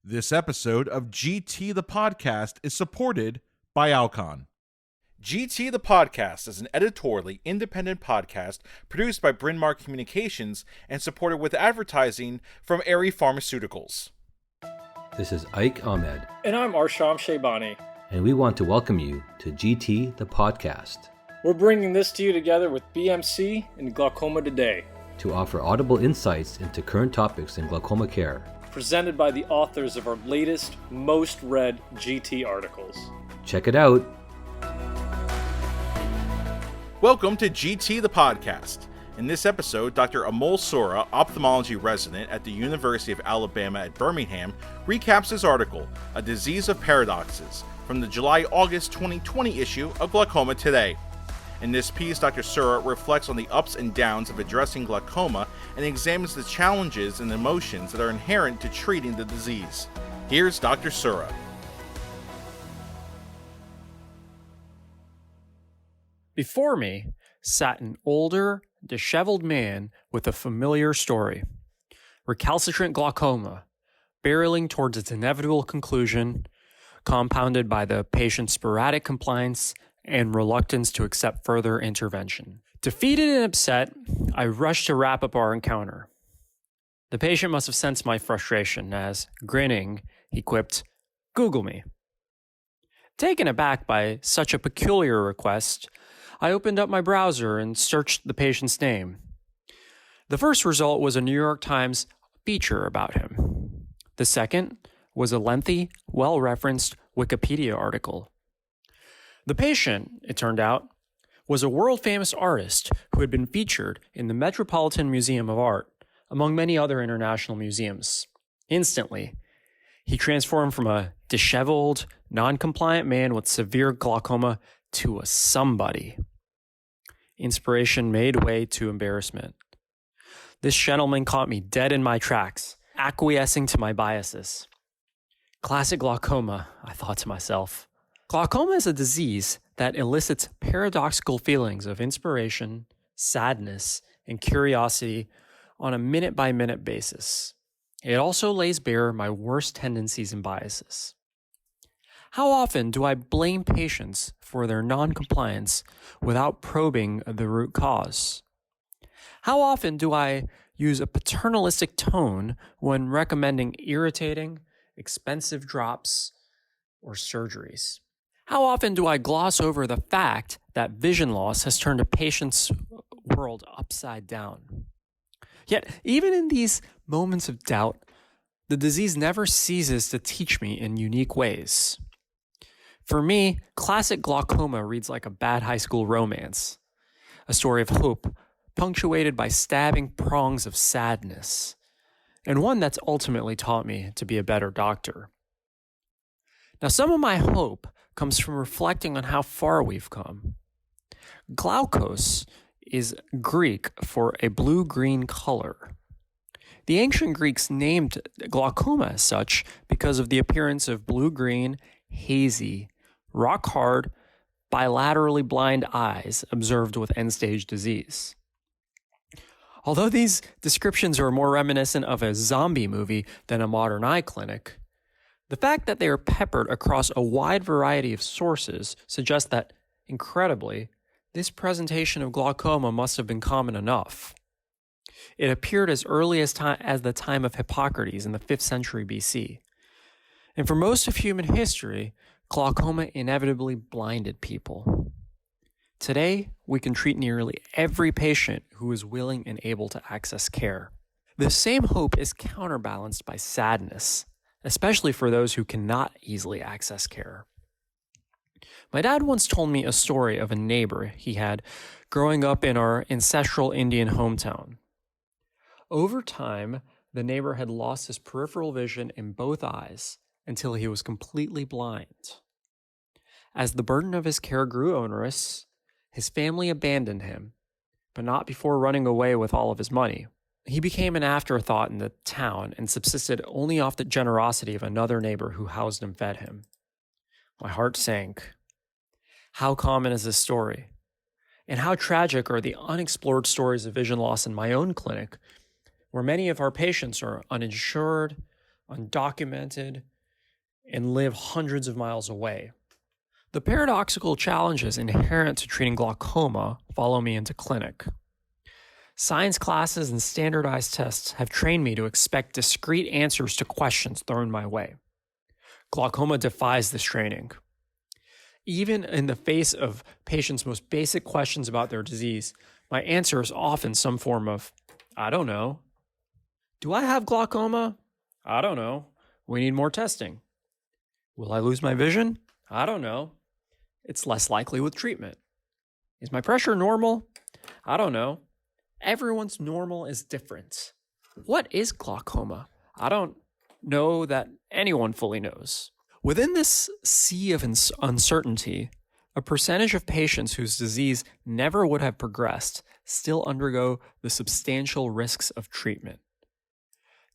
This episode of GT the Podcast is supported by Alcon. GT the Podcast is an editorially independent podcast produced by Bryn Mawr Communications and supported with advertising from Aerie Pharmaceuticals. This is Ike Ahmed. And I'm Arsham Shaybani. And we want to welcome you to GT the Podcast. We're bringing this to you together with BMC and Glaucoma Today, to offer audible insights into current topics in glaucoma care. Presented by the authors of our latest, most read GT articles. Check it out. Welcome to GT the Podcast. In this episode, Dr. Amol Sura, ophthalmology resident at the University of Alabama at Birmingham, recaps his article, A Disease of Paradoxes, from the July-August 2020 issue of Glaucoma Today. In this piece, Dr. Sura reflects on the ups and downs of addressing glaucoma and examines the challenges and emotions that are inherent to treating the disease. Here's Dr. Sura. Before me sat an older, disheveled man with a familiar story. Recalcitrant glaucoma, barreling towards its inevitable conclusion, compounded by the patient's sporadic compliance and reluctance to accept further intervention. Defeated and upset, I rushed to wrap up our encounter. The patient must have sensed my frustration as, grinning, he quipped, "Google me." Taken aback by such a peculiar request, I opened up my browser and searched the patient's name. The first result was a New York Times feature about him. The second was a lengthy, well-referenced Wikipedia article. The patient, it turned out, was a world-famous artist who had been featured in the Metropolitan Museum of Art, among many other international museums. Instantly, he transformed from a disheveled, non-compliant man with severe glaucoma to a somebody. Inspiration made way to embarrassment. This gentleman caught me dead in my tracks, acquiescing to my biases. Classic glaucoma, I thought to myself. Glaucoma is a disease that elicits paradoxical feelings of inspiration, sadness, and curiosity on a minute-by-minute basis. It also lays bare my worst tendencies and biases. How often do I blame patients for their non-compliance without probing the root cause? How often do I use a paternalistic tone when recommending irritating, expensive drops or surgeries? How often do I gloss over the fact that vision loss has turned a patient's world upside down? Yet, even in these moments of doubt, the disease never ceases to teach me in unique ways. For me, classic glaucoma reads like a bad high school romance, a story of hope punctuated by stabbing prongs of sadness, and one that's ultimately taught me to be a better doctor. Now, some of my hope comes from reflecting on how far we've come. Glaukos is Greek for a blue-green color. The ancient Greeks named glaucoma as such because of the appearance of blue-green, hazy, rock-hard, bilaterally blind eyes observed with end-stage disease. Although these descriptions are more reminiscent of a zombie movie than a modern eye clinic, the fact that they are peppered across a wide variety of sources suggests that, incredibly, this presentation of glaucoma must have been common enough. It appeared as early as the time of Hippocrates in the 5th century BC. And for most of human history, glaucoma inevitably blinded people. Today, we can treat nearly every patient who is willing and able to access care. The same hope is counterbalanced by sadness, especially for those who cannot easily access care. My dad once told me a story of a neighbor he had growing up in our ancestral Indian hometown. Over time, the neighbor had lost his peripheral vision in both eyes until he was completely blind. As the burden of his care grew onerous, his family abandoned him, but not before running away with all of his money. He became an afterthought in the town and subsisted only off the generosity of another neighbor who housed and fed him. My heart sank. How common is this story? And how tragic are the unexplored stories of vision loss in my own clinic, where many of our patients are uninsured, undocumented, and live hundreds of miles away. The paradoxical challenges inherent to treating glaucoma follow me into clinic. Science classes and standardized tests have trained me to expect discrete answers to questions thrown my way. Glaucoma defies this training. Even in the face of patients' most basic questions about their disease, my answer is often some form of, I don't know. Do I have glaucoma? I don't know. We need more testing. Will I lose my vision? I don't know. It's less likely with treatment. Is my pressure normal? I don't know. Everyone's normal is different. What is glaucoma? I don't know that anyone fully knows. Within this sea of uncertainty, a percentage of patients whose disease never would have progressed still undergo the substantial risks of treatment.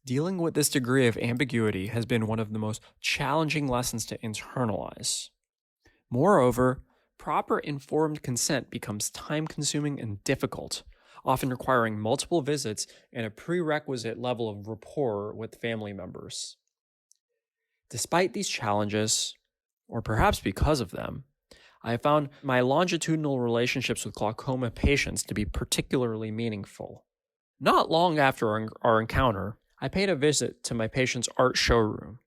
Dealing with this degree of ambiguity has been one of the most challenging lessons to internalize. Moreover, proper informed consent becomes time-consuming and difficult, often requiring multiple visits and a prerequisite level of rapport with family members. Despite these challenges, or perhaps because of them, I have found my longitudinal relationships with glaucoma patients to be particularly meaningful. Not long after our encounter, I paid a visit to my patient's art showroom,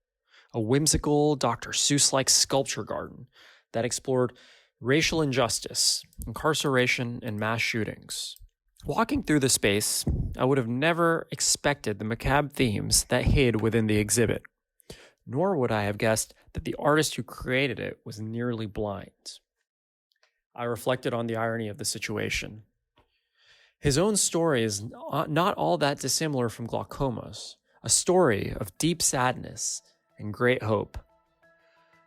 a whimsical Dr. Seuss-like sculpture garden that explored racial injustice, incarceration, and mass shootings. Walking through the space, I would have never expected the macabre themes that hid within the exhibit, nor would I have guessed that the artist who created it was nearly blind. I reflected on the irony of the situation. His own story is not all that dissimilar from glaucoma's, a story of deep sadness and great hope,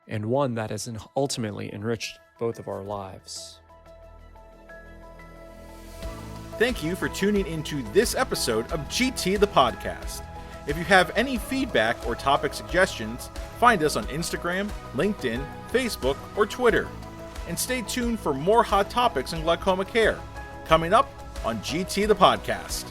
and one that has ultimately enriched both of our lives. Thank you for tuning into this episode of GT the Podcast. If you have any feedback or topic suggestions, find us on Instagram, LinkedIn, Facebook, or Twitter. And stay tuned for more hot topics in glaucoma care, coming up on GT the Podcast.